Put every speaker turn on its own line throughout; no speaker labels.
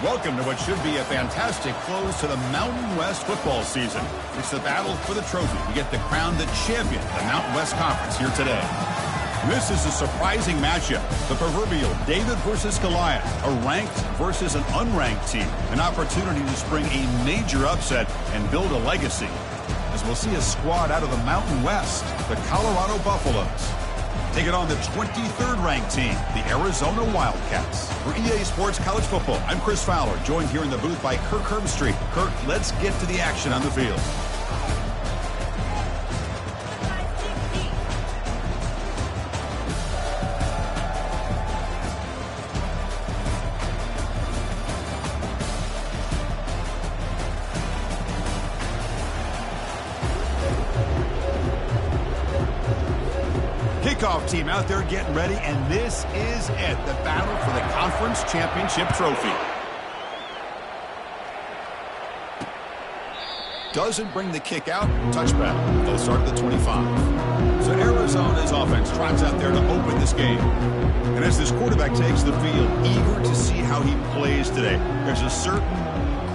Welcome to what should be a fantastic close to the Mountain West football season. It's the battle for the trophy to get the crown the champion of the Mountain West Conference here today. This is a surprising matchup. The proverbial David versus Goliath, a ranked versus an unranked team. An opportunity to spring a major upset and build a legacy. As we'll see a squad out of the Mountain West, the Colorado Buffaloes. Taking on the 23rd ranked team, the Arizona Wildcats. For EA Sports College Football, I'm Chris Fowler, joined here in the booth by Kirk Herbstreit. Kirk, let's get to the action on the field. Kickoff team out there getting ready, and this is it, the battle for the conference championship trophy. Doesn't bring the kick out, touchback. They'll start at the 25. So Arizona's offense trots out there to open this game. And as this quarterback takes the field, eager to see how he plays today. There's a certain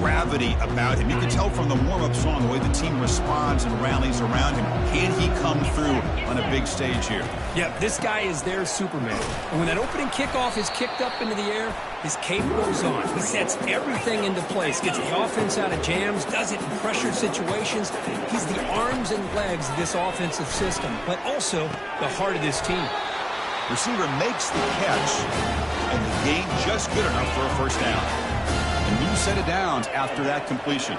gravity about him. You can tell from the warm-up song the way the team responds and rallies around him. Can he come through on a big stage here?
Yeah, this guy is their Superman. And when that opening kickoff is kicked up into the air, his cape goes on. He sets everything into place, gets the offense out of jams, does it in pressure situations. He's the arms and legs of this offensive system, but also the heart of this team.
Receiver makes the catch, and the gain just good enough for a first down. A new set of downs after that completion.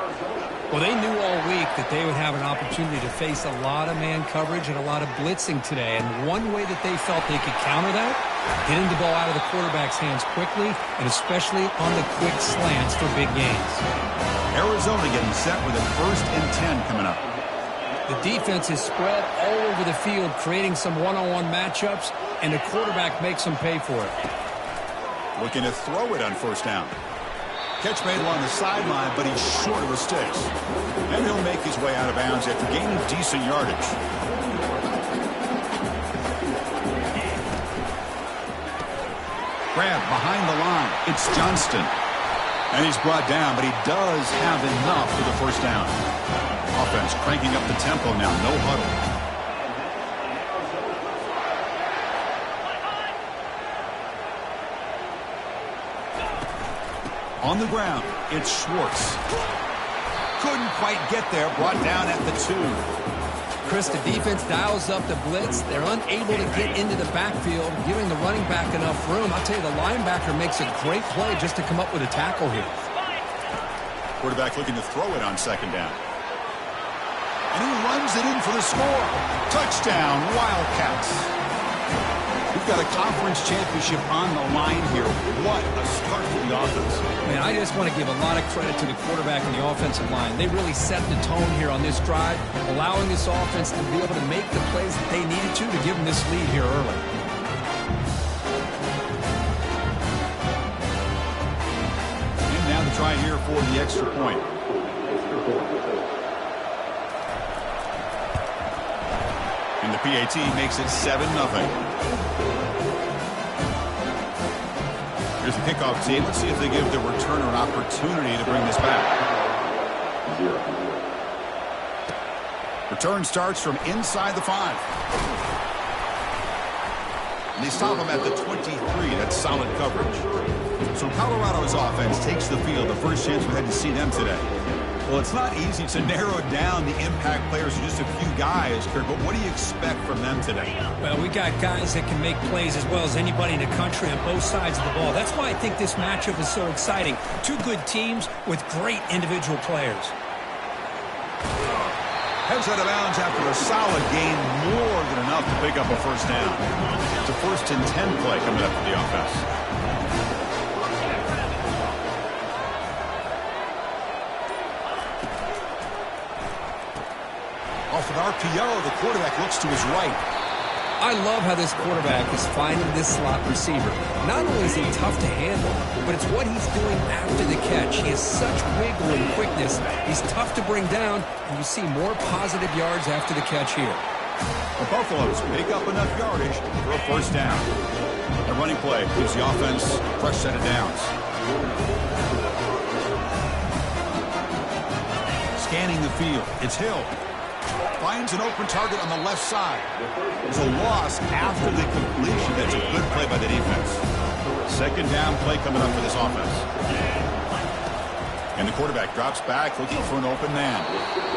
Well, they knew all week that they would have an opportunity to face a lot of man coverage and a lot of blitzing today. And one way that they felt they could counter that, getting the ball out of the quarterback's hands quickly, and especially on the quick slants for big gains.
Arizona getting set with a 1st and 10 coming up.
The defense is spread all over the field, creating some one-on-one matchups, and the quarterback makes them pay for it.
Looking to throw it on 1st down. Catch made along the sideline, but he's short of the sticks. And he'll make his way out of bounds after gaining decent yardage. Grab behind the line. It's Johnston. And he's brought down, but he does have enough for the 1st down. Offense cranking up the tempo now. No huddle. On the ground, it's Schwartz. Couldn't quite get there, brought down at the 2.
Chris, the defense dials up the blitz. They're unable to get into the backfield, giving the running back enough room. I'll tell you, the linebacker makes a great play just to come up with a tackle here.
Quarterback looking to throw it on 2nd down. And he runs it in for the score. Touchdown, Wildcats. We've got a conference championship on the line here. What a start for the offense.
Man, I just want to give a lot of credit to the quarterback and the offensive line. They really set the tone here on this drive, allowing this offense to be able to make the plays that they needed to give them this lead here early.
And now the try here for the extra point. And the PAT makes it 7-0. Here's the kickoff team. Let's see if they give the returner an opportunity to bring this back. Return starts from inside the 5. And they stop him at the 23. That's solid coverage. So Colorado's offense takes the field. The first chance we had to see them today. Well, it's not easy to narrow down the impact players to just a few guys, Kirk, but what do you expect from them today?
Well, we got guys that can make plays as well as anybody in the country on both sides of the ball. That's why I think this matchup is so exciting. Two good teams with great individual players.
Heads out of bounds after a solid gain, more than enough to pick up a 1st down. It's a 1st and 10 play coming up for the offense. Off an RPO, the quarterback looks to his right.
I love how this quarterback is finding this slot receiver. Not only is he tough to handle, but it's what he's doing after the catch. He has such wiggle and quickness. He's tough to bring down, and you see more positive yards after the catch here.
The Buffaloes pick up enough yardage for a 1st down. The running play gives the offense a fresh set of downs. field. It's Hill. Finds an open target on the left side. There's a loss after the completion. That's a good play by the defense. Second down play coming up for this offense. And the quarterback drops back looking for an open man.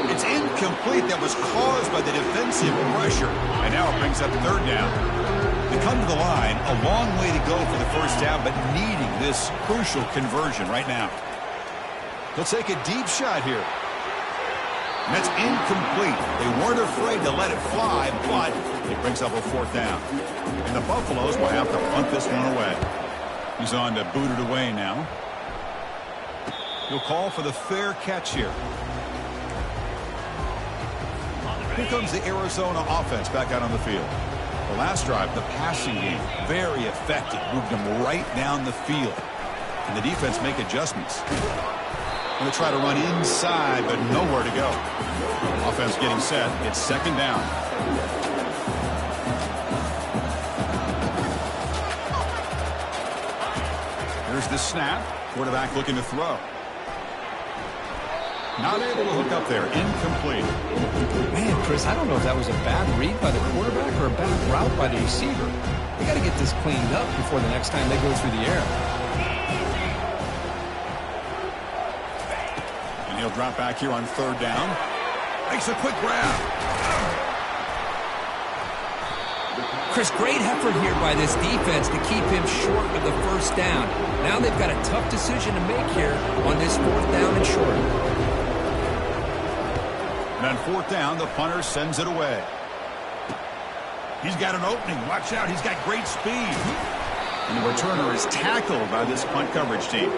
It's incomplete. That was caused by the defensive pressure. And now it brings up third down. They come to the line, a long way to go for the first down, but needing this crucial conversion right now. They'll take a deep shot here. And that's incomplete. They weren't afraid to let it fly, but it brings up a fourth down. And the Buffaloes will have to punt this one away. He's on to boot it away now. He'll call for the fair catch here. Here comes the Arizona offense back out on the field. The last drive, the passing game, very effective. Moved them right down the field. And the defense make adjustments. Going to try to run inside, but nowhere to go. Offense getting set. It's second down. Here's the snap. Quarterback looking to throw. Not able to hook up there. Incomplete.
Man, Chris, I don't know if that was a bad read by the quarterback or a bad route by the receiver. They got to get this cleaned up before the next time they go through the air.
And he'll drop back here on third down. Makes a quick grab.
Chris, great effort here by this defense to keep him short of the first down. Now they've got a tough decision to make here on this fourth down and short.
And on fourth down, the punter sends it away. He's got an opening. Watch out. He's got great speed. And the returner is tackled by this punt coverage team.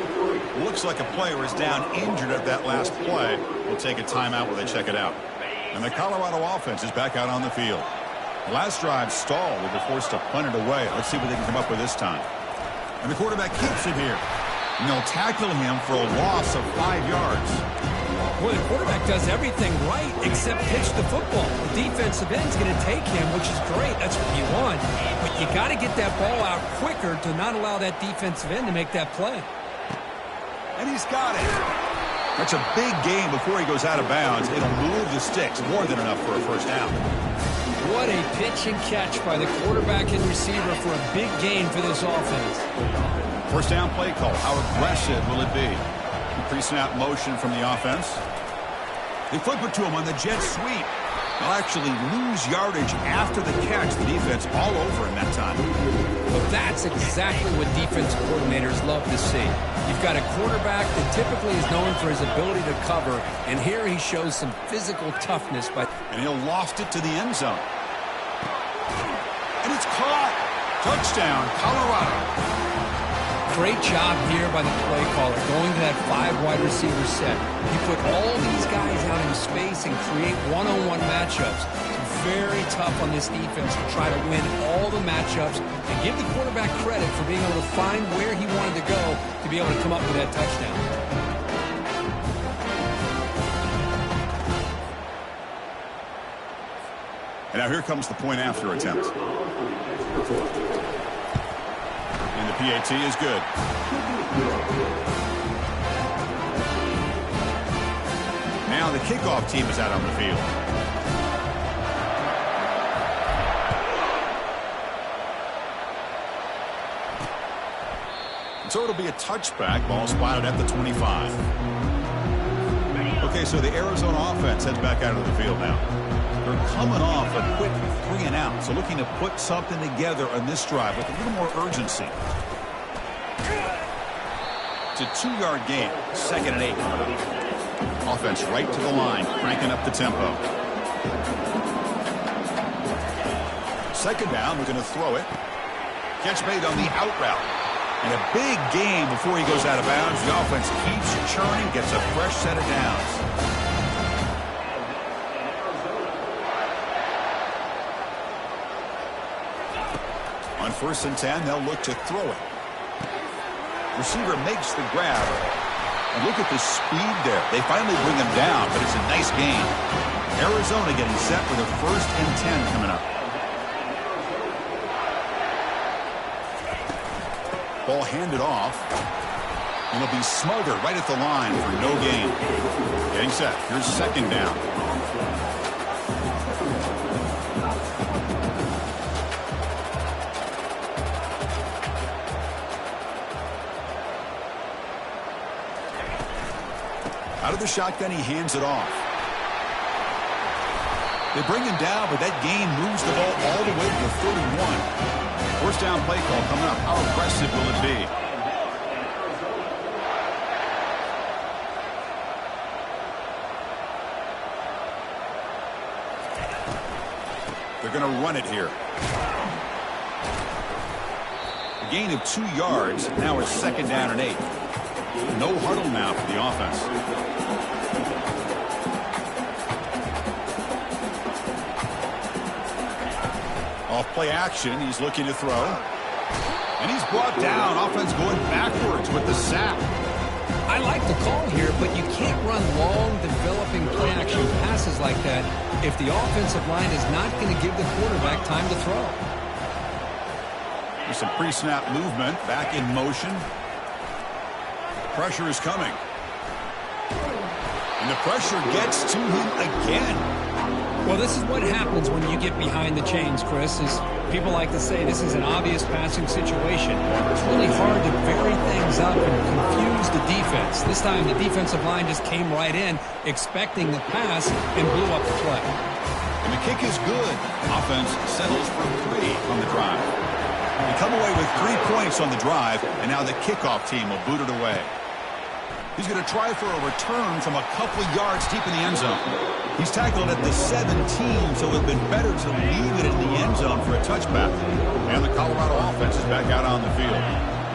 Looks like a player is down injured at that last play. We'll take a timeout while they check it out. And the Colorado offense is back out on the field. The last drive stalled. They were forced to punt it away. Let's see what they can come up with this time. And the quarterback keeps it here. And they'll tackle him for a loss of 5 yards.
Boy, the quarterback does everything right except pitch the football. The defensive end's going to take him, which is great. That's what you want. But you got to get that ball out quicker to not allow that defensive end to make that play.
And he's got it. That's a big game before he goes out of bounds. It'll move the sticks more than enough for a first down.
What a pitch and catch by the quarterback and receiver for a big gain for this offense.
First down play call. How aggressive will it be? Pre-snap motion from the offense. They flip it to him on the jet sweep. They'll actually lose yardage after the catch. The defense all over him that time.
Well, that's exactly what defense coordinators love to see. You've got a quarterback that typically is known for his ability to cover, and here he shows some physical toughness.
And he'll loft it to the end zone. And it's caught. Touchdown, Colorado.
Great job here by the play caller, going to that 5 wide receiver set. You put all these guys out in space and create one-on-one matchups. Very tough on this defense to try to win all the matchups and give the quarterback credit for being able to find where he wanted to go to be able to come up with that touchdown.
And now here comes the point after attempt. And the PAT is good. Now the kickoff team is out on the field. So it'll be a touchback. Ball spotted at the 25. Okay, so the Arizona offense heads back out of the field now. They're coming off a quick 3 and out, so looking to put something together on this drive with a little more urgency. It's a 2-yard gain, 2nd and 8 coming up. Offense right to the line, cranking up the tempo. Second down, we're going to throw it. Catch made on the out route. And a big game before he goes out of bounds. The offense keeps churning, gets a fresh set of downs. On 1st and 10, they'll look to throw it. Receiver makes the grab. And look at the speed there. They finally bring him down, but it's a nice gain. Arizona getting set with a 1st and 10 coming up. Ball handed off. And he'll be smothered right at the line for no gain. Getting set. Here's second down. Out of the shotgun, he hands it off. They bring him down, but that gain moves the ball all the way to the 31. First down play call coming up. How aggressive will it be? They're going to run it here. A gain of 2 yards. Now it's second down and 8. No huddle now for the offense. Off play action. He's looking to throw. And he's brought down. Offense going backwards with the sack.
I like the call here, but you can't run long, developing play-action passes like that if the offensive line is not going to give the quarterback time to throw.
There's some pre-snap movement. Back in motion. Pressure is coming. And the pressure gets to him again.
Well, this is what happens when you get behind the chains, Chris. Is people like to say this is an obvious passing situation. It's really hard to vary things up and confuse the defense. This time the defensive line just came right in, expecting the pass, and blew up the play.
And the kick is good. Offense settles for 3 on the drive. They come away with 3 points on the drive, and now the kickoff team will boot it away. He's going to try for a return from a couple yards deep in the end zone. He's tackled at the 17, so it would have been better to leave it in the end zone for a touchback. And the Colorado offense is back out on the field.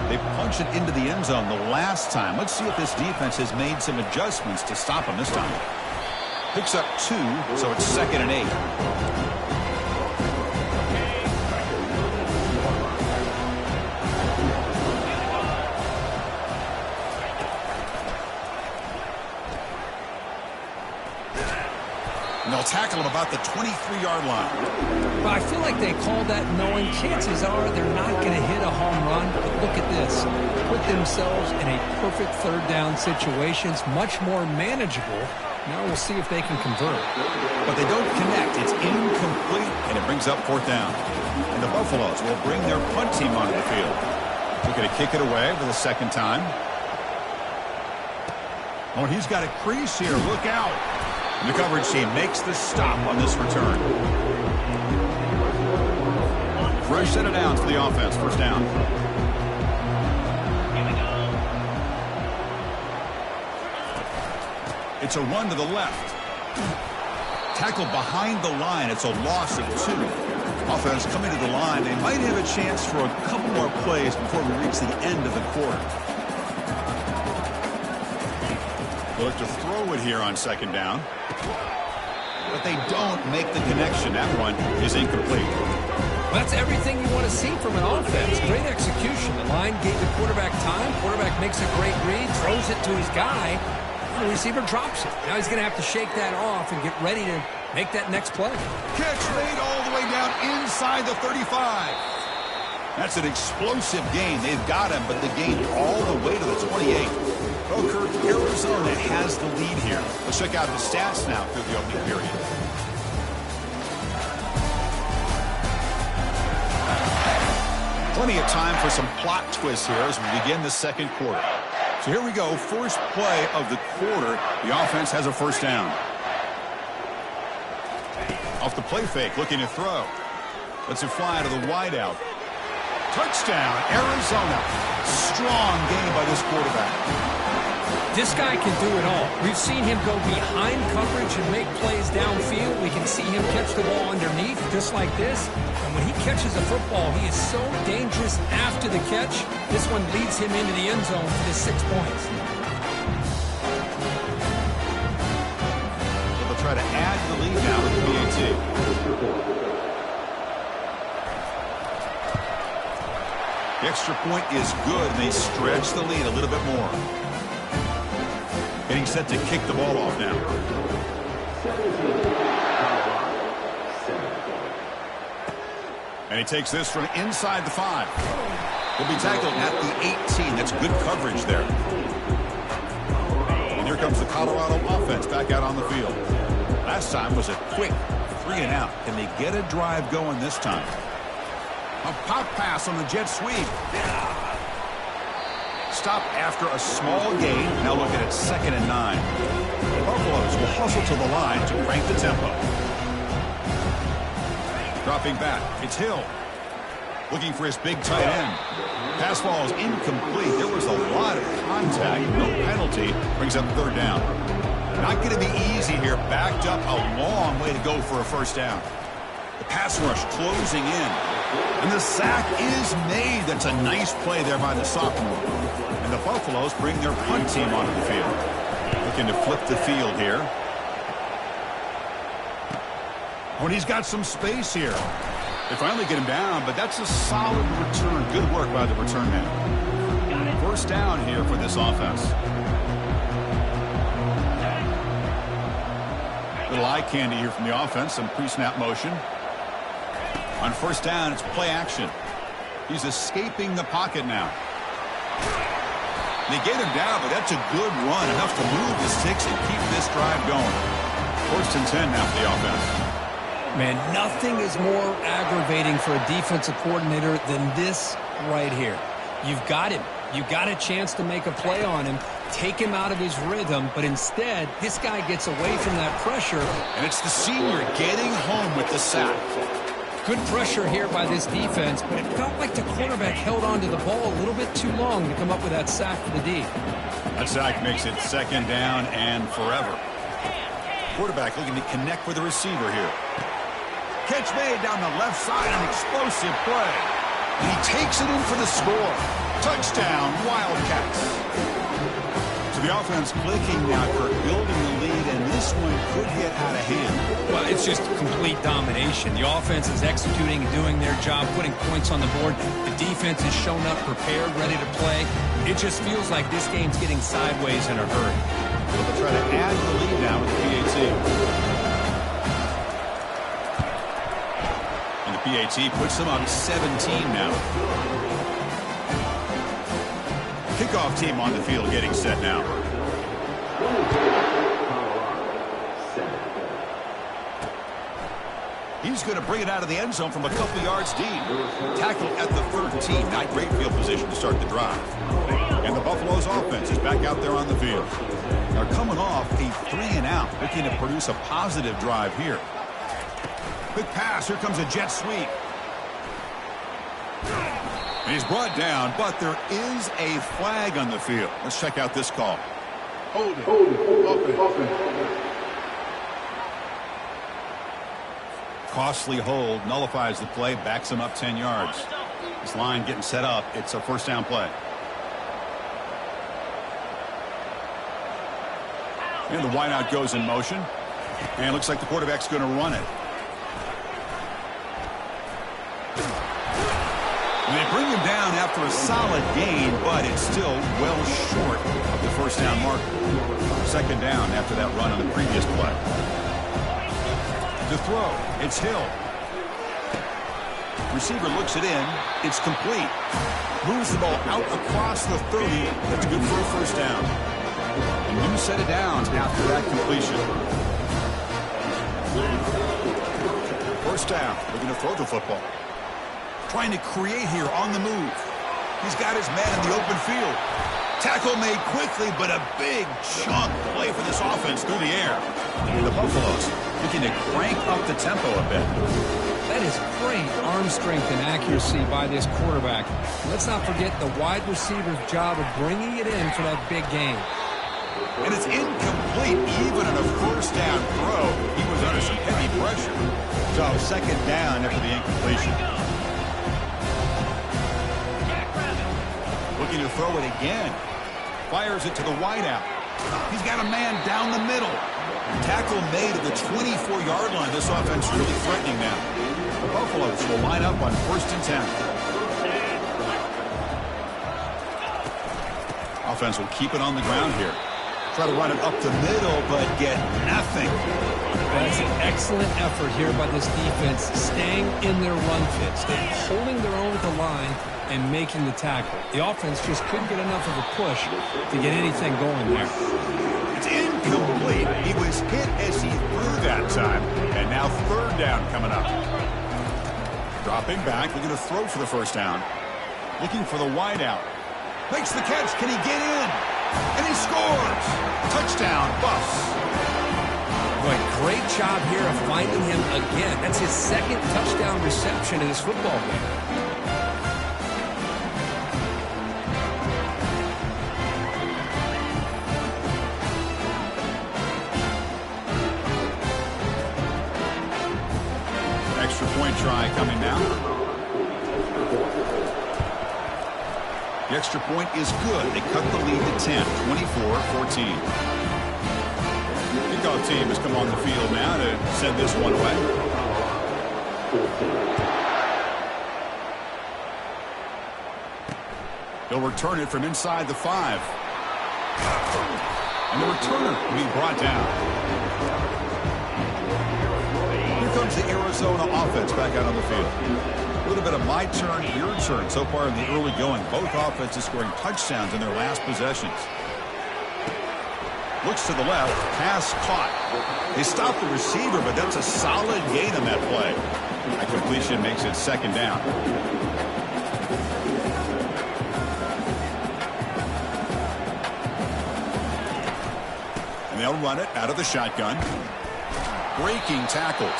They punched it into the end zone the last time. Let's see if this defense has made some adjustments to stop him this time. Picks up 2, so it's second and 8. And they'll tackle him about the 23-yard line.
Well, I feel like they called that knowing chances are they're not going to hit a home run. But look at this. Put themselves in a perfect third down situation. It's much more manageable. Now we'll see if they can convert.
But they don't connect. It's incomplete, and it brings up fourth down. And the Buffaloes will bring their punt team onto the field. They're going to kick it away for the second time. Oh, and he's got a crease here. Look out. And the coverage team makes the stop on this return. Fresh set of downs for the offense. First down. It's a run to the left. Tackled behind the line. It's a loss of 2. Offense coming to the line. They might have a chance for a couple more plays before we reach the end of the quarter. They'll look to throw it here on second down. But they don't make the connection. That one is incomplete.
Well, that's everything you want to see from an offense. Great execution. The line gave the quarterback time. Quarterback makes a great read, throws it to his guy. The receiver drops it. Now he's going to have to shake that off and get ready to make that next play.
Catch made all the way down inside the 35. That's an explosive gain. They've got him, but the gain all the way to the 28. Well, Kirk, Arizona has the lead here. Let's check out the stats now through the opening period. Plenty of time for some plot twists here as we begin the second quarter. So here we go. First play of the quarter. The offense has a first down. Off the play fake, looking to throw. Lets it fly to the wideout. Touchdown, Arizona. Strong game by this quarterback.
This guy can do it all. We've seen him go behind coverage and make plays downfield. We can see him catch the ball underneath just like this. And when he catches a football, he is so dangerous after the catch. This one leads him into the end zone for the 6 points.
So they'll try to add to the lead now with the PAT. The extra point is good, and they stretch the lead a little bit more. Getting set to kick the ball off now. And he takes this from inside the 5. He'll be tackled at the 18. That's good coverage there. comes the Colorado offense back out on the field. Last time was a quick 3 and out. Can they get a drive going this time? A pop pass on the jet sweep. Stop after a small gain. Now looking at 2nd and 9. The Buffaloes will hustle to the line to crank the tempo. Dropping back, it's Hill. Looking for his big tight end. Pass ball is incomplete. There was a lot of contact. No penalty. Brings up 3rd down. Not going to be easy here. Backed up a long way to go for a 1st down. The pass rush closing in. And the sack is made. That's a nice play there by the sophomore. And the Buffaloes bring their punt team onto the field. Looking to flip the field here. Oh, and he's got some space here. They finally get him down, but that's a solid return. Good work by the return man. 1st down here for this offense. Little eye candy here from the offense. Some pre-snap motion. On 1st down, it's play action. He's escaping the pocket now. They get him down, but that's a good run. Enough to move the sticks and keep this drive going. 1st and 10 now for the offense.
Man, nothing is more aggravating for a defensive coordinator than this right here. You've got him. You've got a chance to make a play on him, take him out of his rhythm, but instead, this guy gets away from that pressure.
And it's the senior getting home with the sack.
Good pressure here by this defense, but it felt like the quarterback held on to the ball a little bit too long to come up with that sack for the D.
That sack makes it 2nd down and forever. Quarterback looking to connect with the receiver here. Catch made down the left side, an explosive play. And he takes it in for the score. Touchdown, Wildcats. So the offense clicking now for building the lead, and this one could get out of hand.
Well, it's just complete domination. The offense is executing and doing their job, putting points on the board. The defense has shown up prepared, ready to play. It just feels like this game's getting sideways in a hurry.
They'll try to add the lead now with the PAT. PAT puts them up 17 now. Kickoff team on the field getting set now. He's going to bring it out of the end zone from a couple yards deep. Tackle at the 13. Not great field position to start the drive. And the Buffaloes offense is back out there on the field. They're coming off a 3 and out, looking to produce a positive drive here. Quick pass. Here comes a jet sweep. And he's brought down, but there is a flag on the field. Let's check out this call. Hold it. Open. Costly hold. Nullifies the play. Backs him up 10 yards. This line getting set up. It's a 1st down play. And the wideout goes in motion. And it looks like the quarterback's going to run it. And they bring him down after a solid gain, but it's still well short of the 1st down mark. 2nd down after that run on the previous play. To throw, it's Hill. Receiver looks it in. It's complete. Moves the ball out across the 30. That's good for a 1st down. And you set it down after that completion. 1st down. Looking to throw the football. Trying to create here on the move. He's got his man in the open field. Tackle made quickly, but a big chunk play for this offense through the air. And the Buffaloes looking to crank up the tempo a bit.
That is great arm strength and accuracy by this quarterback. Let's not forget the wide receiver's job of bringing it in for that big game.
And it's incomplete even on a 1st down throw. He was under some heavy pressure. So 2nd down after the incompletion. Looking to throw it again. Fires it to the wideout. He's got a man down the middle. Tackle made at the 24-yard line. This offense really threatening now. The Buffaloes will line up on 1st and 10. Offense will keep it on the ground here. Try to run it up the middle, but get nothing.
That's an excellent effort here by this defense, staying in their run fits. They're holding their own at the line and making the tackle. The offense just couldn't get enough of a push to get anything going there.
It's incomplete. He was hit as he threw that time. And now third down coming up. Dropping back, looking to throw for the first down. Looking for the wide out. Makes the catch. Can he get in? And he scores. Touchdown, Buffs.
Boy, great job here of finding him again. That's his second touchdown reception in this football game.
Extra point try coming now. The extra point is good. They cut the lead to 10, 24-14. Kickoff team has come on the field now to send this one away. He'll return it from inside the 5. And the returner will be brought down. Here comes the Arizona offense back out on the field. A little bit of my turn, your turn so far in the early going. Both offenses scoring touchdowns in their last possessions. Looks to the left, pass caught. They stopped the receiver, but that's a solid gain on that play. That completion makes it second down. And they'll run it out of the shotgun. Breaking tackles.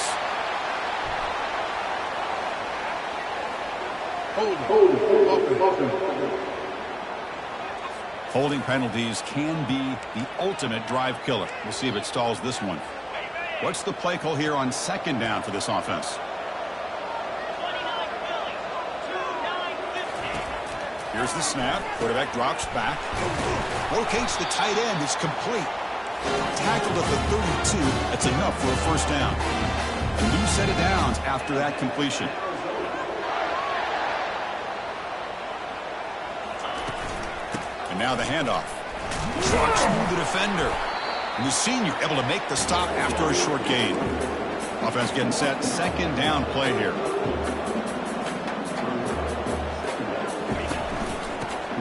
Holding penalties can be the ultimate drive killer. We'll see if it stalls this one. What's the play call here on second down for this offense? Here's the snap. Quarterback drops back. Locates the tight end. It's complete. Tackled at the 32. That's enough for a first down. A new set of downs after that completion. And now the handoff. Trucks through the defender. And the senior able to make the stop after a short gain. Offense getting set. Second down play here.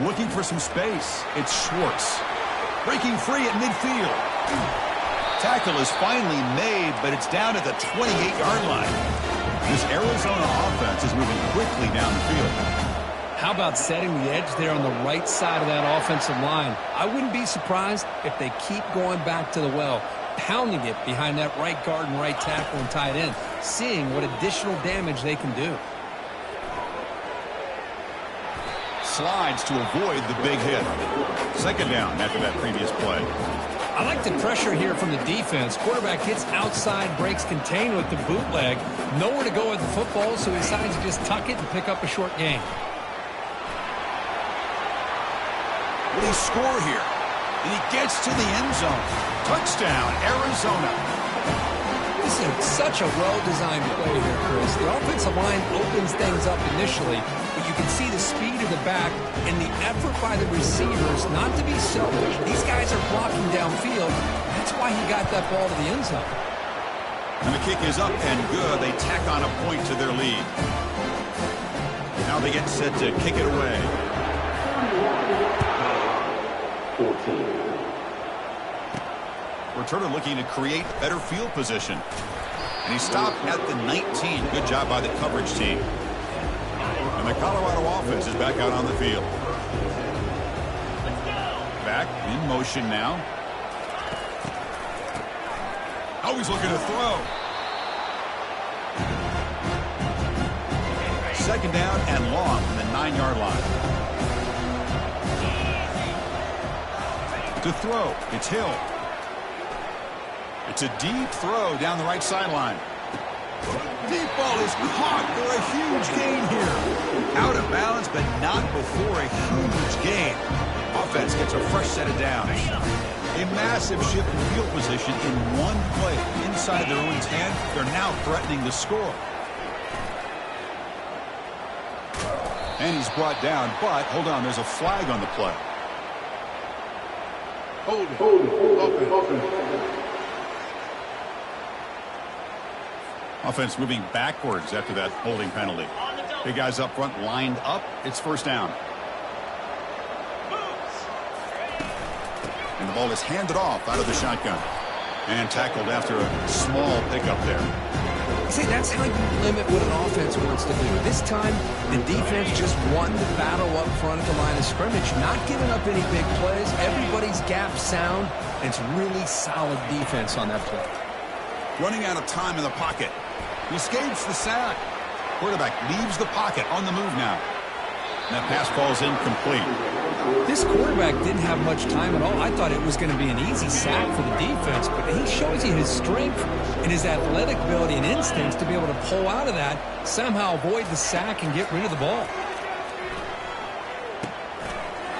Looking for some space. It's Schwartz. Breaking free at midfield. Tackle is finally made, but it's down at the 28-yard line. This Arizona offense is moving quickly down the field.
How about setting the edge there on the right side of that offensive line? I wouldn't be surprised if they keep going back to the well, pounding it behind that right guard and right tackle and tight end, seeing what additional damage they can do.
Slides to avoid the big hit. Second down after that previous play.
I like the pressure here from the defense. Quarterback hits outside, breaks contain with the bootleg. Nowhere to go with the football, so he decides to just tuck it and pick up a short gain.
Will he score here? And he gets to the end zone. Touchdown, Arizona.
This is such a well-designed play here, Chris. The offensive line opens things up initially, but you can see the speed of the back and the effort by the receivers not to be selfish. These guys are blocking downfield. That's why he got that ball to the end zone.
And the kick is up and good. They tack on a point to their lead. Now they get set to kick it away.
14.
Returner looking to create better field position. And he stopped at the 19. Good job by the coverage team. And the Colorado offense is back out on the field. Back in motion now. Always looking to throw. Second down and long from the 9-yard line. To throw, it's Hill. It's a deep throw down the right sideline. Deep ball is caught for a huge gain here. Out of bounds, but not before a huge gain. Offense gets a fresh set of downs. A massive shift in field position in one play. Inside their own 10, they're now threatening to score. And he's brought down, but hold on, there's a flag on the play. Offense moving backwards after that holding penalty. Big guys up front lined up. It's first down. And the ball is handed off out of the shotgun. And tackled after a small pickup there.
See, that's how you limit what an offense wants to do. This time, the defense just won the battle up front at the line of scrimmage, not giving up any big plays. Everybody's gap sound. It's really solid defense on that play.
Running out of time in the pocket. He escapes the sack. Quarterback leaves the pocket on the move now. And that pass falls incomplete.
This quarterback didn't have much time at all. I thought it was going to be an easy sack for the defense, but he shows you his strength and his athletic ability and instincts to be able to pull out of that, somehow avoid the sack and get rid of the ball.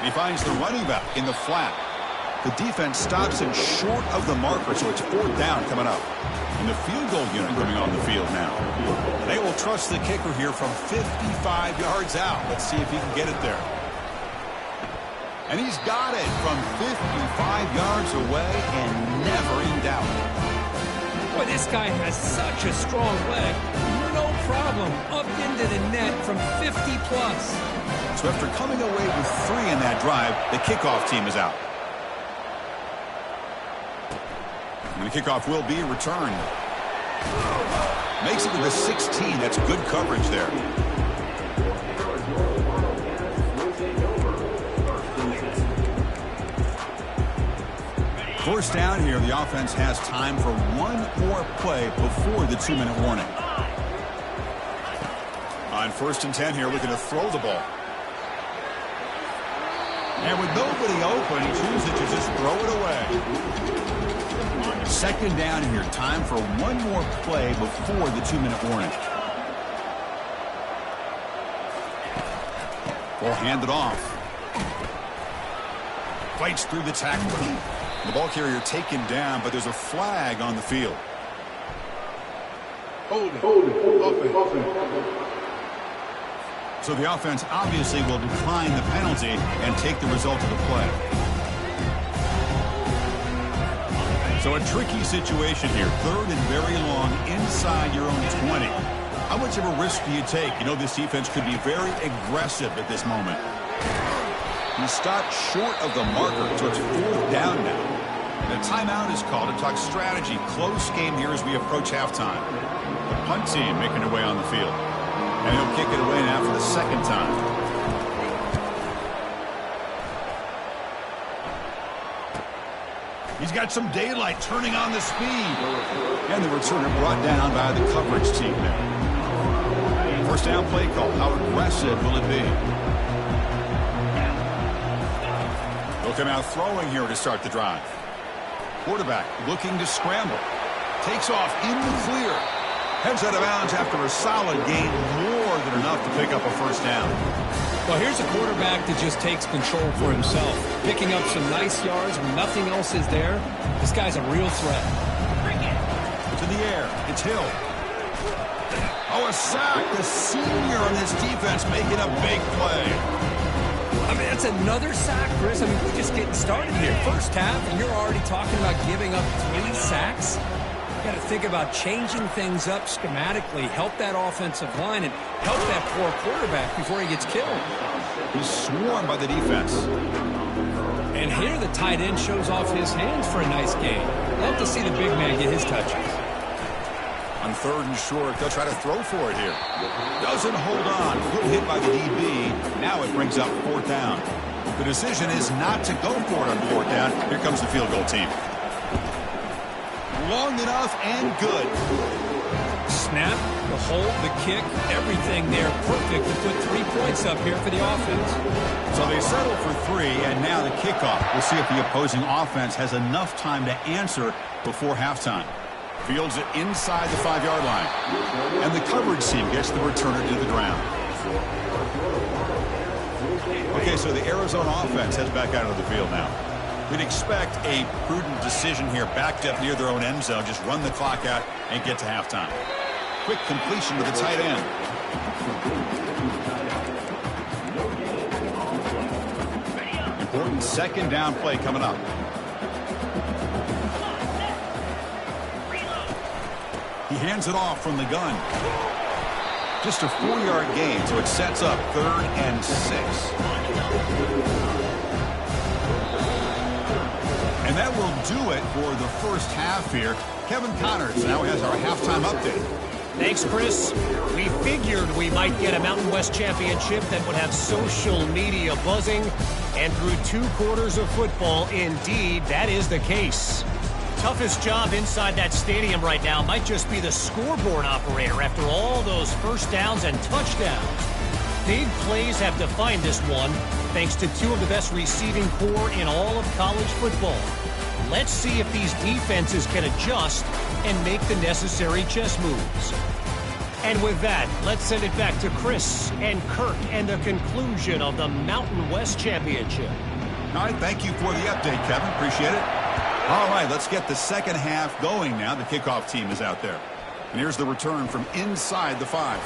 He finds the running back in the flat. The defense stops him short of the marker, so it's 4th down coming up. And the field goal unit coming on the field now. They will trust the kicker here from 55 yards out. Let's see if he can get it there. And he's got it from 55 yards away and never in doubt.
Boy, this guy has such a strong leg. No problem. Up into the net from 50-plus.
So after coming away with 3 in that drive, the kickoff team is out. And the kickoff will be returned. Makes it to the 16. That's good coverage there. First down here, the offense has time for one more play before the 2-minute warning. On 1st and 10 here, looking to throw the ball. And with nobody open, he chooses to just throw it away. 2nd down here, time for one more play before the 2-minute warning. Ball handed off. Fights through the tackler. The ball carrier taken down, but there's a flag on the field. So the offense obviously will decline the penalty and take the result of the play. So a tricky situation here. 3rd and very long inside your own 20. How much of a risk do you take? You know this defense could be very aggressive at this moment. He stopped short of the marker, so it's 4th down now. And a timeout is called to talk strategy. Close game here as we approach halftime. The punt team making their way on the field. And he'll kick it away now for the 2nd time. He's got some daylight turning on the speed. And the returner brought down by the coverage team there. 1st down play call. How aggressive will it be? They'll come out throwing here to start the drive. Quarterback looking to scramble. Takes off in the clear. Heads out of bounds after a solid gain, more than enough to pick up a 1st down.
Well, here's a quarterback that just takes control for himself. Picking up some nice yards when nothing else is there. This guy's a real threat.
To the air. It's Hill. Oh, a sack. The senior on this defense making a big play.
I mean, that's another sack, Chris. I mean, we're just getting started here. 1st half, and you're already talking about giving up 3 sacks. You got to think about changing things up schematically, help that offensive line, and help that poor quarterback before he gets killed.
He's swarmed by the defense.
And here the tight end shows off his hands for a nice gain. Love to see the big man get his touches.
On 3rd and short, they'll try to throw for it here. Doesn't hold on. Good hit by the DB. Now it brings up 4th down. The decision is not to go for it on 4th down. Here comes the field goal team. Long enough and good.
Snap, the hold, the kick, everything there perfect to put 3 points up here for the offense.
So they settle for 3, and now the kickoff. We'll see if the opposing offense has enough time to answer before halftime. Fields it inside the 5-yard line. And the coverage team gets the returner to the ground. Okay, so the Arizona offense heads back out of the field now. We'd expect a prudent decision here, backed up near their own end zone. Just run the clock out and get to halftime. Quick completion to the tight end. Important 2nd down play coming up. He hands it off from the gun. Just a 4-yard gain, so it sets up 3rd and 6. And that will do it for the first half here. Kevin Connors now has our halftime update.
Thanks, Chris. We figured we might get a Mountain West championship that would have social media buzzing. And through 2 quarters of football, indeed, that is the case. Toughest job inside that stadium right now might just be the scoreboard operator after all those first downs and touchdowns. Big plays have defined this one, thanks to 2 of the best receiving corps in all of college football. Let's see if these defenses can adjust and make the necessary chess moves. And with that, let's send it back to Chris and Kirk and the conclusion of the Mountain West Championship.
All right, thank you for the update, Kevin. Appreciate it. All right, let's get the second half going now. The kickoff team is out there. And here's the return from inside the 5.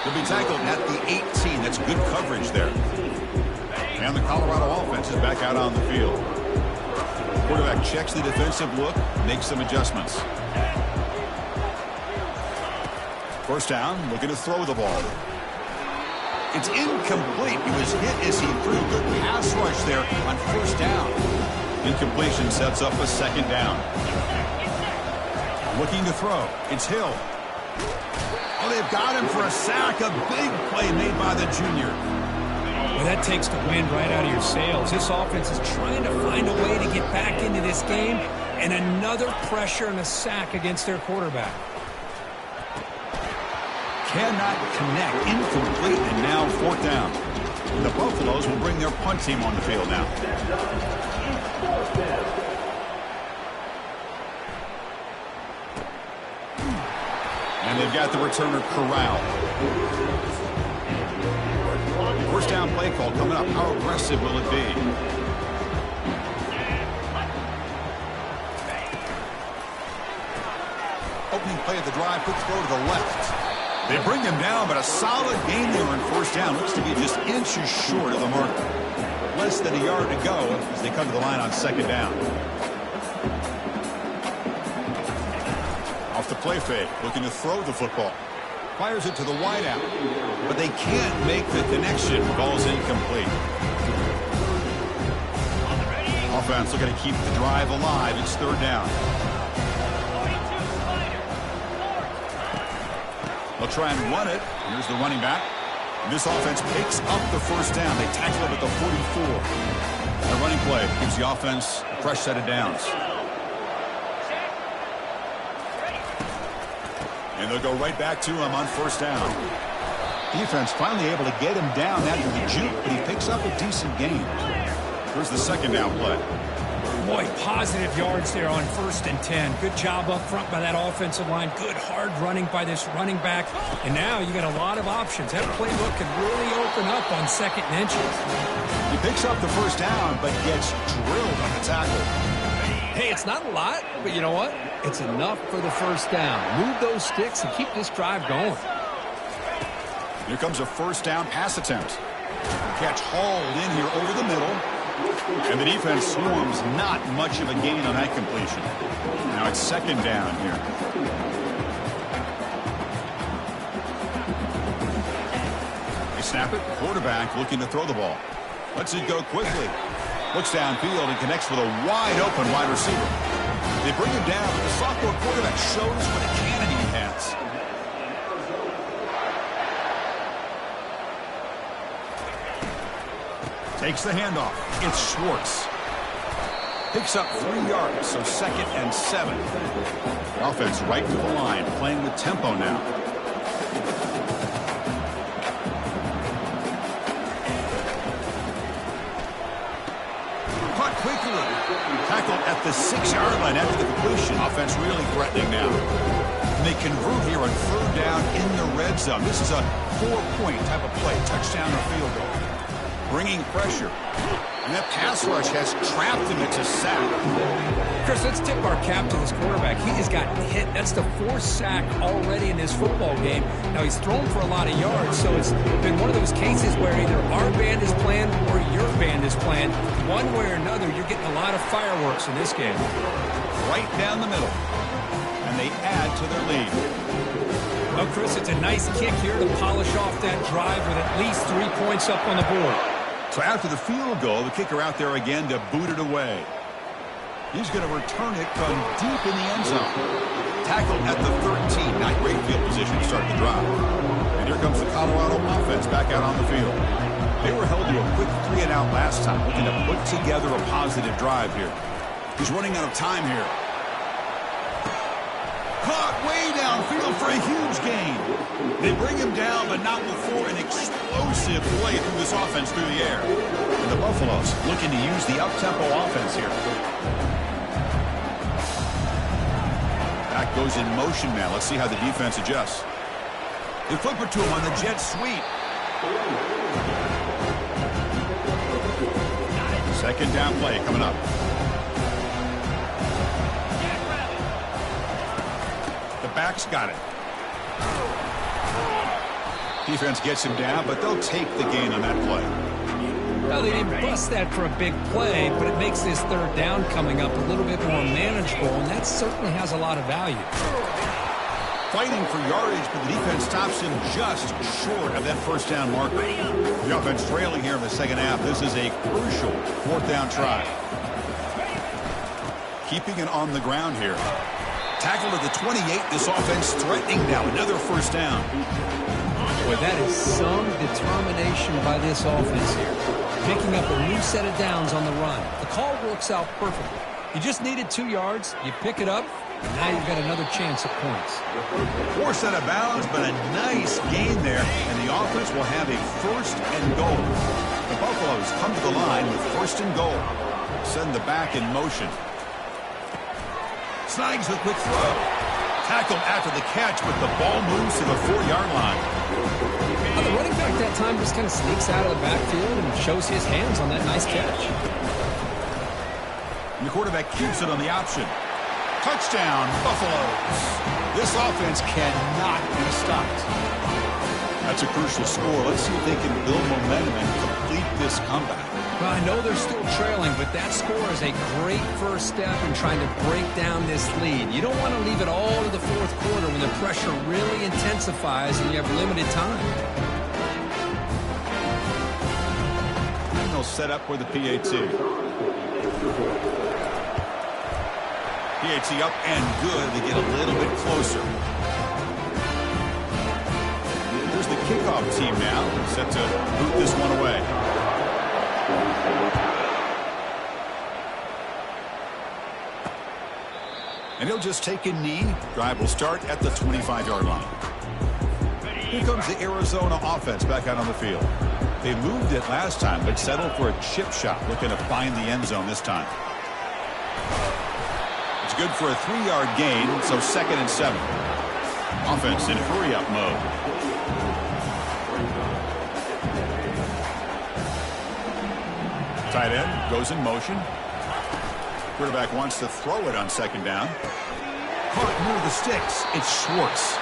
They'll be tackled at the 18. That's good coverage there. And the Colorado offense is back out on the field. Quarterback checks the defensive look, makes some adjustments. First down, looking to throw the ball. It's incomplete. He was hit as he threw. Good pass rush there on first down. Incompletion sets up a second down. Looking to throw. It's Hill. Oh, they've got him for a sack. A big play made by the junior.
Well, that takes the wind right out of your sails. This offense is trying to find a way to get back into this game, and another pressure and a sack against their quarterback.
Cannot connect. Incomplete, and now 4th down. And the Buffaloes will bring their punt team on the field now. And they've got the returner corralled. First down play call coming up. How aggressive will it be? Opening play of the drive. Quick throw to the left. They bring him down, but a solid gain there on first down. Looks to be just inches short of the mark. Less than a yard to go as they come to the line on second down. Off the play fake, looking to throw the football. Fires it to the wideout, but they can't make the connection. Ball's incomplete. Offense looking to keep the drive alive. It's 3rd down. They'll try and run it. Here's the running back. And this offense picks up the first down. They tackle him at the 44. The running play gives the offense a fresh set of downs. And they'll go right back to him on first down. Defense finally able to get him down after the juke, but he picks up a decent gain. Here's the second down play.
Boy, positive yards there on 1st and 10. Good job up front by that offensive line. Good hard running by this running back. And now you got a lot of options. That playbook can really open up on 2nd and inches.
He picks up the first down, but gets drilled on the tackle.
Hey, it's not a lot, but you know what? It's enough for the first down. Move those sticks and keep this drive going.
Here comes a first down pass attempt. Catch hauled in here over the middle. And the defense swarms not much of a gain on that completion. Now it's second down here. They snap it. Quarterback looking to throw the ball. Lets it go quickly. Looks downfield and connects with a wide-open wide receiver. They bring him down, but the sophomore quarterback shows what a cannon he has. Takes the handoff. It's Schwartz. Picks up 3 yards, so 2nd and 7. Offense right to the line, playing with tempo now. Caught quickly. Tackled at the 6-yard line after the completion. Offense really threatening now. And they convert here on 3rd down in the red zone. This is a 4-point type of play, touchdown or field goal. Bringing pressure. And that pass rush has trapped him into sack.
Chris, let's tip our cap to this quarterback. He has gotten hit. That's the 4th sack already in this football game. Now, he's thrown for a lot of yards, so it's been one of those cases where either our band is planned or your band is planned. One way or another, you're getting a lot of fireworks in this game.
Right down the middle. And they add to their lead.
Well, Chris, it's a nice kick here to polish off that drive with at least 3 points up on the board.
So after the field goal, the kicker out there again to boot it away. He's going to return it from deep in the end zone. Tackled at the 13. Not great field position to start the drive. And here comes the Colorado offense back out on the field. They were held to a quick 3-and-out last time, looking to put together a positive drive here. He's running out of time here. Caught way downfield for a huge gain. They bring him down, but not before an explosive play through this offense through the air. And the Buffaloes looking to use the up-tempo offense here. Back goes in motion now. Let's see how the defense adjusts. They flip it to him on the jet sweep. Second down play coming up. The back's got it. Defense gets him down, but they'll take the gain on that play.
Well, they didn't bust that for a big play, but it makes this third down coming up a little bit more manageable, and that certainly has a lot of value.
Fighting for yardage, but the defense stops him just short of that first down marker. The offense trailing here in the second half. This is a crucial fourth down try. Keeping it on the ground here. Tackled at the 28. This offense threatening now. Another first down.
Boy, that is some determination by this offense here. Picking up a new set of downs on the run. The call works out perfectly. You just needed 2 yards. You pick it up. And now you've got another chance at points.
Forced out of bounds, but a nice gain there. And the offense will have a first and goal. The Buffaloes come to the line with first and goal. Send the back in motion. Snags the quick throw. Tackled after the catch, but the ball moves to the 4-yard line.
Now, the running back that time just kind of sneaks out of the backfield and shows his hands on that nice catch.
And the quarterback keeps it on the option. Touchdown, Buffaloes. This offense cannot be stopped. That's a crucial score. Let's see if they can build momentum and complete this comeback.
Well, I know they're still trailing, but that score is a great first step in trying to break down this lead. You don't want to leave it all to the fourth quarter when the pressure really intensifies and you have limited time.
And they'll set up for the PAT. PAT up and good. They get a little bit closer. Here's the kickoff team now, set to boot this one away. And he'll just take a knee. Drive will start at the 25-yard line. Here comes the Arizona offense back out on the field. They moved it last time, but settled for a chip shot, looking to find the end zone this time. It's good for a 3-yard gain, so 2nd and 7. Offense in hurry-up mode. Tight end goes in motion. Quarterback wants to throw it on 2nd down. Caught near the sticks. It's Schwartz.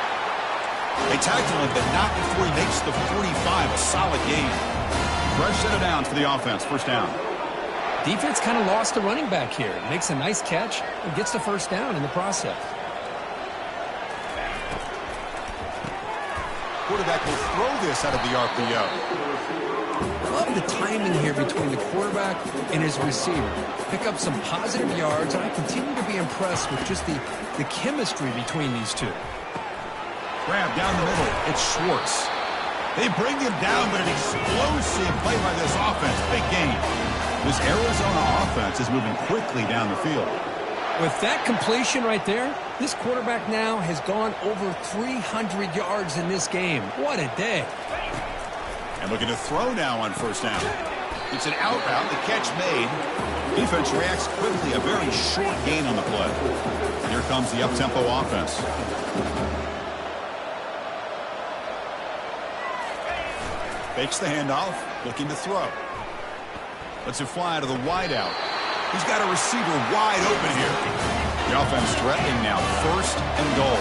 They tackle him, but not before he makes the 45. A solid gain. Fresh set of downs for the offense. First down.
Defense kind of lost the running back here. Makes a nice catch and gets the first down in the process.
Quarterback will throw this out of the RPO.
Love the timing here between the quarterback and his receiver. Pick up some positive yards, and I continue to be impressed with just the chemistry between these two.
Grab down the middle. It's Schwartz. They bring him down, but an explosive play by this offense. Big gain. This Arizona offense is moving quickly down the field.
With that completion right there, this quarterback now has gone over 300 yards in this game. What a day.
And looking to throw now on first down. It's an out route. The catch made. Defense reacts quickly. A very short gain on the play. Here comes the up-tempo offense. Fakes the handoff. Looking to throw. Lets it fly to the wideout. He's got a receiver wide open here. The offense threatening now. 1st and goal.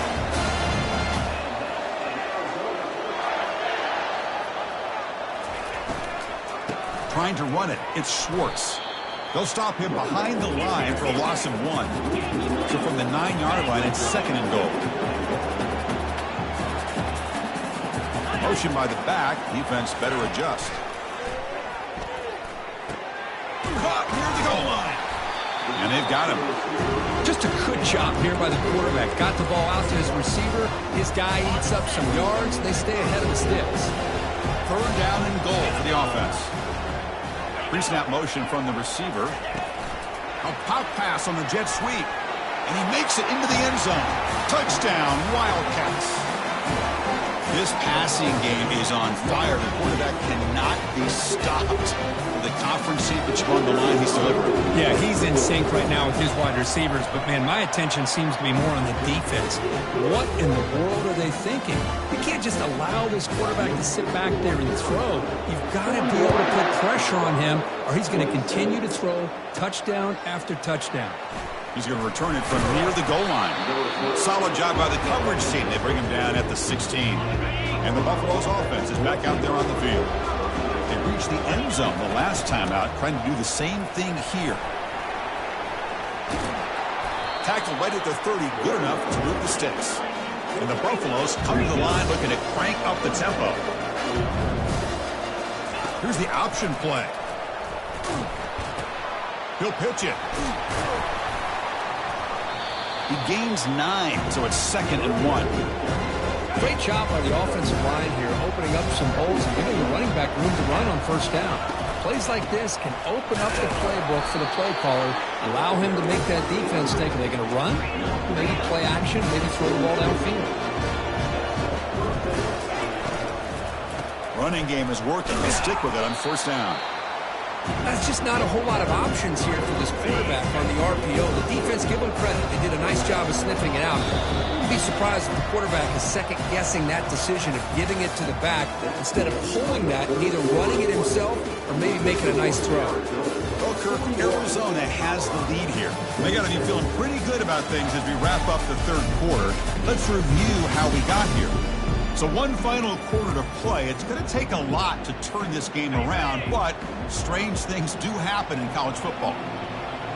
Trying to run it. It's Schwartz. They'll stop him behind the line for a loss of 1. So from the 9-yard line, it's 2nd and goal. Motion by the back. Defense better adjust. And they've got him.
Just a good job here by the quarterback. Got the ball out to his receiver. His guy eats up some yards. They stay ahead of the sticks.
3rd down and goal for the offense. Pre-snap motion from the receiver. A pop pass on the jet sweep. And he makes it into the end zone. Touchdown, Wildcats. This passing game is on fire. The quarterback cannot be stopped. With the conference championship on the line, he's delivering.
Yeah, he's in sync right now with his wide receivers. But, man, my attention seems to be more on the defense. What in the world are they thinking? You can't just allow this quarterback to sit back there and throw. You've got to be able to put pressure on him, or he's going to continue to throw touchdown after touchdown.
He's going to return it from near the goal line. Solid job by the coverage team. They bring him down at the 16. And the Buffalo's offense is back out there on the field. They reached the end zone the last time out, trying to do the same thing here. Tackle right at the 30, good enough to move the sticks. And the Buffaloes come to the line looking to crank up the tempo. Here's the option play. He'll pitch it. He gains 9, so it's 2nd and 1.
Great job by the offensive line here, opening up some holes and giving the running back room to run on 1st down. Plays like this can open up the playbook for the play caller, allow him to make that defense think, are they going to run? Maybe play action, maybe throw the ball downfield.
Running game is working. They stick with it on 1st down.
That's just not a whole lot of options here for this quarterback on the RPO. The defense, give them credit. They did a nice job of sniffing it out. You'd be surprised if the quarterback is second-guessing that decision of giving it to the back instead of pulling that and either running it himself or maybe making a nice throw.
Well, Kirk, Arizona has the lead here. They got to be feeling pretty good about things as we wrap up the 3rd quarter. Let's review how we got here. So one final quarter to play. It's going to take a lot to turn this game around, but strange things do happen in college football.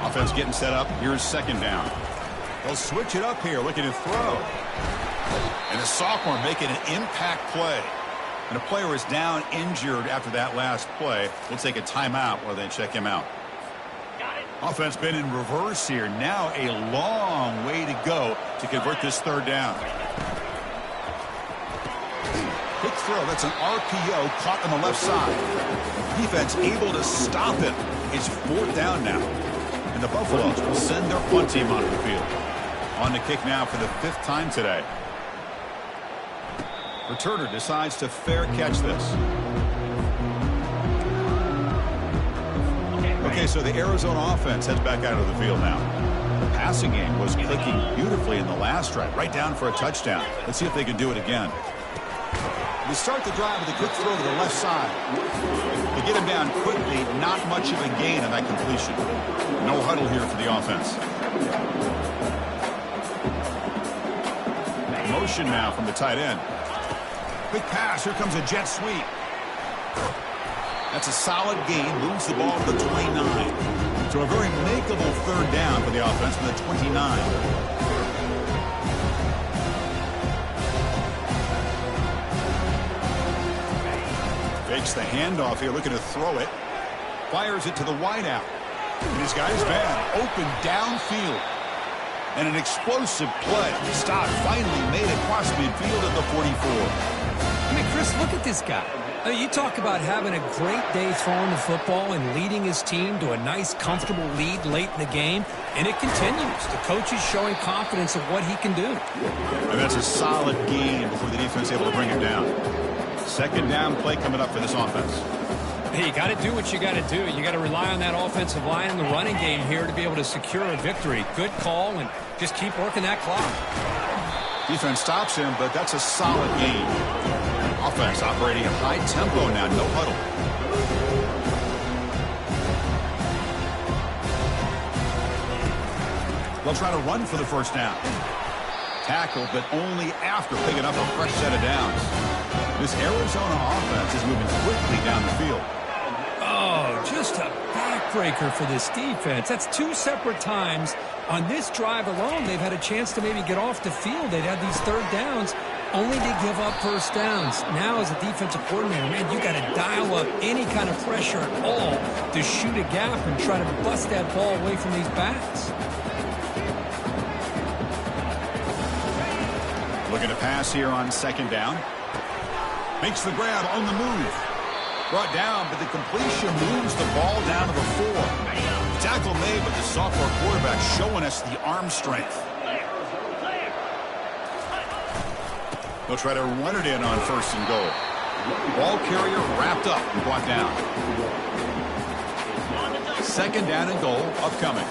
Offense getting set up. Here's 2nd down. They'll switch it up here, looking to throw. And the sophomore making an impact play. And a player is down injured after that last play. We'll take a timeout while they check him out. Offense been in reverse here. Now a long way to go to convert this 3rd down. Quick throw. That's an RPO caught on the left side. Defense able to stop it. It's 4th down now. And the Buffaloes will send their punt team onto the field. On the kick now for the 5th time today. Returner decides to fair catch this. Okay, so the Arizona offense heads back out of the field now. The passing game was clicking beautifully in the last drive. Right down for a touchdown. Let's see if they can do it again. We start the drive with a quick throw to the left side. They get him down quickly. Not much of a gain on that completion. No huddle here for the offense. Motion now from the tight end. Quick pass. Here comes a jet sweep. That's a solid gain. Moves the ball to the 29. So a very makeable 3rd down for the offense from the 29. Fakes the handoff here, looking to throw it. Fires it to the wideout. And his guy's bad. Open downfield. And an explosive play. Stop finally made it across midfield at the 44.
I mean, Chris, look at this guy. I mean, you talk about having a great day throwing the football and leading his team to a nice, comfortable lead late in the game, and it continues. The coach is showing confidence of what he can do.
And that's a solid gain before the defense able to bring him down. 2nd down play coming up for this offense.
Hey, you got to do what you got to do. You got to rely on that offensive line in the running game here to be able to secure a victory. Good call, and just keep working that clock.
Defense stops him, but that's a solid gain. Offense operating at high tempo now, no huddle. They'll try to run for the 1st down. Tackle, but only after picking up a fresh set of downs. This Arizona offense is moving quickly down the field.
Oh, just a backbreaker for this defense. That's 2 separate times on this drive alone. They've had a chance to maybe get off the field. They've had these 3rd downs, only to give up first downs. Now, as a defensive coordinator, man, you got to dial up any kind of pressure at all to shoot a gap and try to bust that ball away from these backs.
Looking to pass here on second down. Makes the grab on the move. Brought down, but the completion moves the ball down to the 4. Tackle made, but the sophomore quarterback showing us the arm strength. They'll try to run it in on first and goal. Ball carrier wrapped up and brought down. Second down and goal upcoming.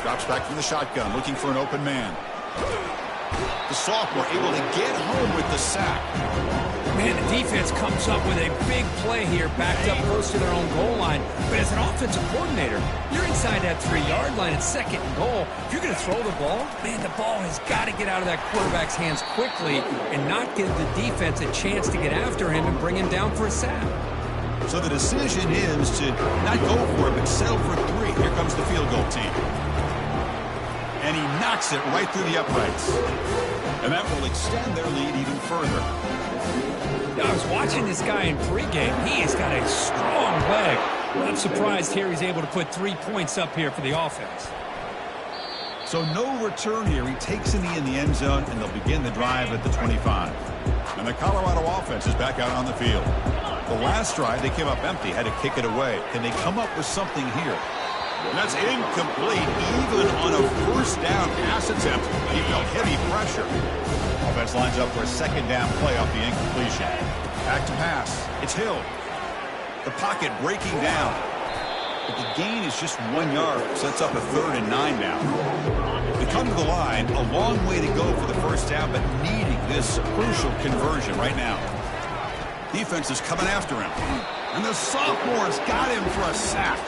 Drops back from the shotgun, looking for an open man. The sophomore able to get home with the sack.
Man, the defense comes up with a big play here, backed up close to their own goal line. But as an offensive coordinator, you're inside that 3-yard line at second and goal. If you're going to throw the ball, man, the ball has got to get out of that quarterback's hands quickly and not give the defense a chance to get after him and bring him down for a sack.
So the decision is to not go for it, but settle for 3. Here comes the field goal team. And he knocks it right through the uprights. And that will extend their lead even further.
I was watching this guy in pregame. He has got a strong leg. I'm surprised here he's able to put 3 points up here for the offense.
So no return here. He takes in the end zone, and they'll begin the drive at the 25. And the Colorado offense is back out on the field. The last drive, they came up empty, had to kick it away. Can they come up with something here? And that's incomplete, even on a first down pass attempt. He felt heavy pressure. Offense lines up for a second down play off the incompletion. Back to pass. It's Hill. The pocket breaking down. But the gain is just 1 yard. Sets up a 3rd and 9 now. They come to the line. A long way to go for the first down, but needing this crucial conversion right now. Defense is coming after him. And the sophomore's got him for a sack.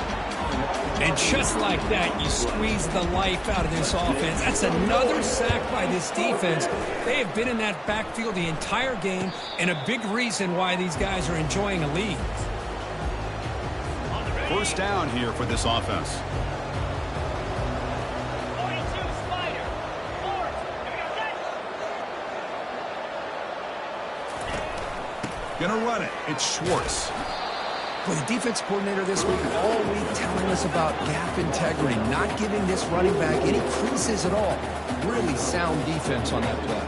And just like that, you squeeze the life out of this offense. That's another sack by this defense. They have been in that backfield the entire game, and a big reason why these guys are enjoying a lead.
First down here for this offense. Gonna run it. It's Schwartz.
Well, the defense coordinator this week all week telling us about gap integrity, not giving this running back any creases at all. Really sound defense on that play.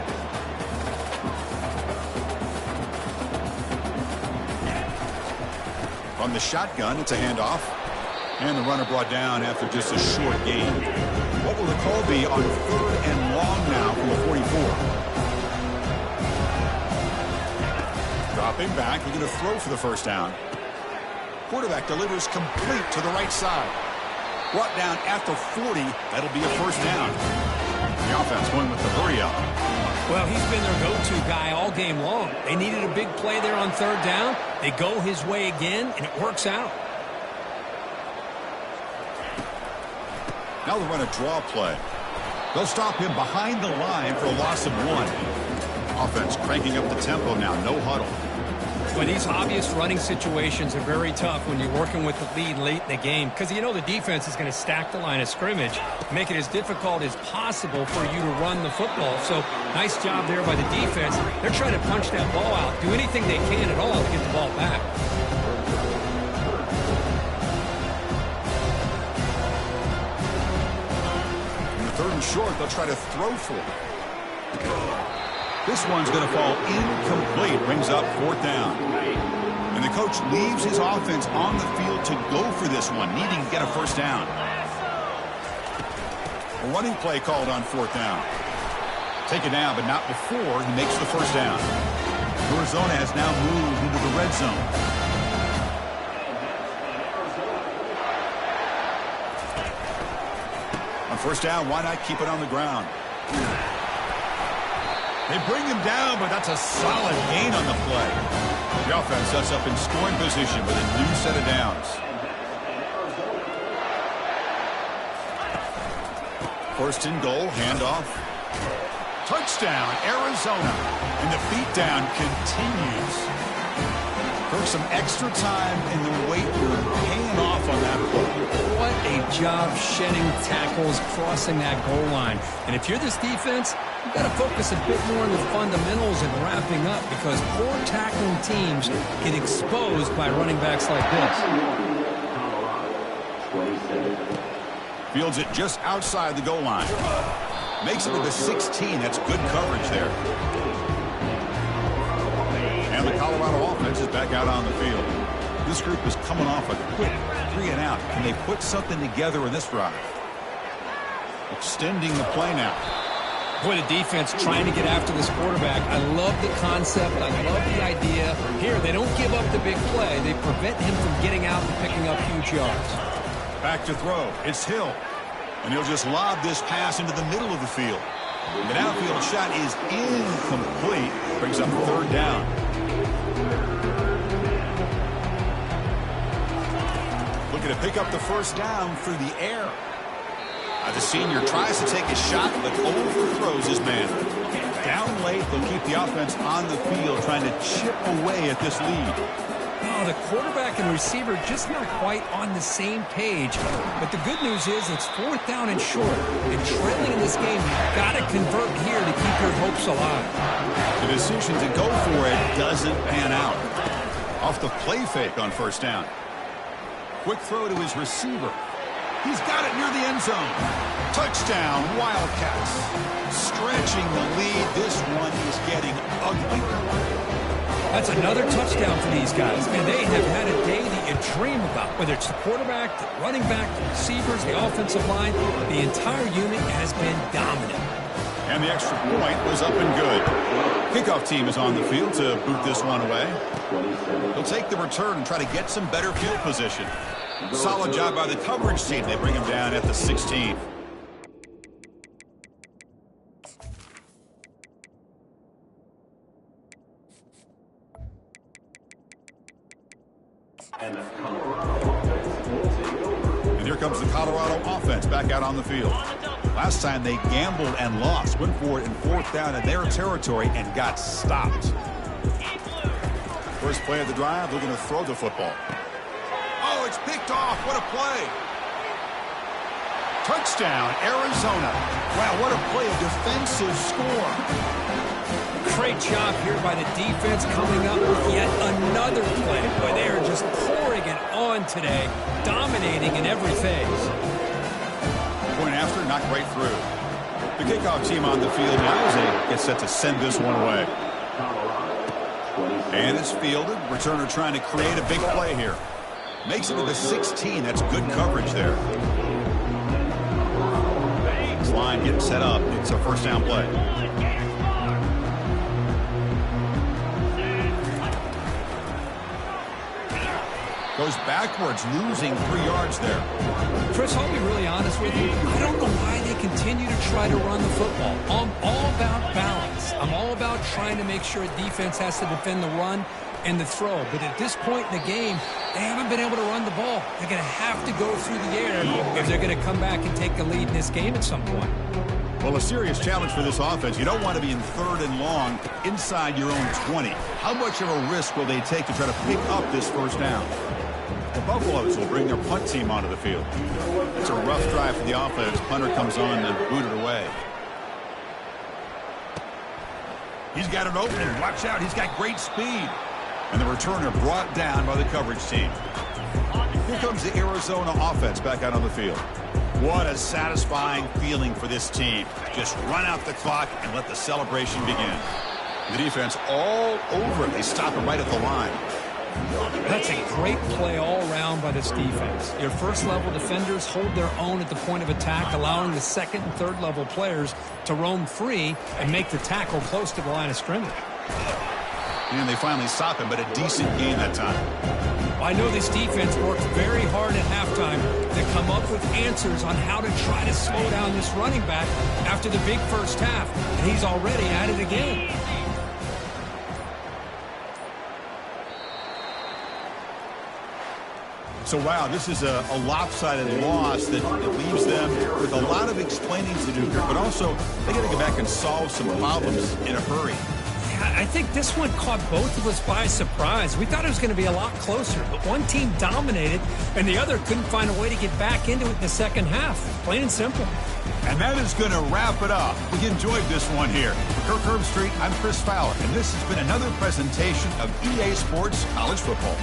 From the shotgun, it's a handoff. And the runner brought down after just a short gain. What will the call be on 3rd and long now from the 44? Dropping back, they're going to throw for the first down. Quarterback delivers complete to the right side. Brought down at the 40. That'll be a first down. The offense going with the hurry up.
Well, he's been their go-to guy all game long. They needed a big play there on 3rd down. They go his way again, and it works out.
Now they'll run a draw play. They'll stop him behind the line for a loss of 1. Offense cranking up the tempo now. No huddle.
Well, these obvious running situations are very tough when you're working with the lead late in the game because you know the defense is going to stack the line of scrimmage, make it as difficult as possible for you to run the football. So nice job there by the defense. They're trying to punch that ball out, do anything they can at all to get the ball back.
In the 3rd and short, they'll try to throw for it. This one's going to fall incomplete. Brings up 4th down. And the coach leaves his offense on the field to go for this one, needing to get a first down. A running play called on 4th down. Taken down, but not before he makes the first down. Arizona has now moved into the red zone. On first down, why not keep it on the ground? They bring him down, but that's a solid gain on the play. The offense sets up in scoring position with a new set of downs. First and goal, handoff. Touchdown, Arizona. And the beatdown continues. Took some extra time in the weight room paying off on that play.
What a job shedding tackles, crossing that goal line. And if you're this defense, you've got to focus a bit more on the fundamentals and wrapping up, because poor tackling teams get exposed by running backs like this.
Fields it just outside the goal line. Makes it to the 16. That's good coverage there. And the Colorado offense is back out on the field. This group is coming off a quick 3 and out. Can they put something together in this drive? Extending the play now.
Boy, the defense trying to get after this quarterback. I love the concept. I love the idea. Here, they don't give up the big play. They prevent him from getting out and picking up huge yards.
Back to throw. It's Hill. And he'll just lob this pass into the middle of the field. The downfield shot is incomplete. Brings up 3rd down. Looking to pick up the 1st down through the air. The senior tries to take a shot, but overthrows his man. Down late, they'll keep the offense on the field, trying to chip away at this lead.
Oh, the quarterback and receiver just not quite on the same page. But the good news is it's 4th down and short. And trailing in this game, you've got to convert here to keep your hopes alive.
The decision to go for it doesn't pan out. Off the play fake on 1st down. Quick throw to his receiver. He's got it near the end zone. Touchdown, Wildcats. Stretching the lead. This one is getting ugly.
That's another touchdown for these guys. And they have had a day that you dream about. Whether it's the quarterback, the running back, the receivers, the offensive line, the entire unit has been dominant.
And the extra point was up and good. Kickoff team is on the field to boot this one away. They'll take the return and try to get some better field position. Solid job by the coverage team. They bring him down at the 16. And here comes the Colorado offense back out on the field. Last time they gambled and lost. Went for it in 4th down in their territory and got stopped. First play of the drive, looking to throw the football. Oh, it's picked off. What a play. Touchdown, Arizona. Wow, what a play, a defensive score.
Great job here by the defense coming up with yet another play. Boy, they are just pouring it on today, dominating in every phase.
Point after, knocked right through. The kickoff team on the field now as they get set to send this one away. And it's fielded. Returner trying to create a big play here. Makes it to the 16. That's good coverage there. This line getting set up. It's a 1st down play. Goes backwards, losing 3 yards there.
Chris, I'll be really honest with you. I don't know why they continue to try to run the football. I'm all about balance. I'm all about trying to make sure a defense has to defend the run and the throw. But at this point in the game, they haven't been able to run the ball. They're going to have to go through the air if they're going to come back and take the lead in this game at some point.
Well, a serious challenge for this offense. You don't want to be in 3rd and long inside your own 20. How much of a risk will they take to try to pick up this 1st down? The Buffaloes will bring their punt team onto the field. It's a rough drive for the offense. Punter comes on and boot it away. He's got an opening. Watch out. He's got great speed. And the returner brought down by the coverage team. Here comes the Arizona offense back out on the field. What a satisfying feeling for this team. Just run out the clock and let the celebration begin. The defense all over it. They stop it right at the line.
That's a great play all around by this defense. Your 1st-level defenders hold their own at the point of attack, allowing the 2nd and 3rd-level players to roam free and make the tackle close to the line of scrimmage.
And they finally stop him, but a decent game that time.
Well, I know this defense worked very hard at halftime to come up with answers on how to try to slow down this running back after the big 1st half, and he's already at it again.
So, wow, this is a lopsided loss that leaves them with a lot of explaining to do here. But also, they got to go back and solve some problems in a hurry.
Yeah, I think this one caught both of us by surprise. We thought it was going to be a lot closer, but one team dominated, and the other couldn't find a way to get back into it in the second half. Plain and simple.
And that is going to wrap it up. We enjoyed this one here. For Kirk Herbstreit, I'm Chris Fowler, and this has been another presentation of EA Sports College Football.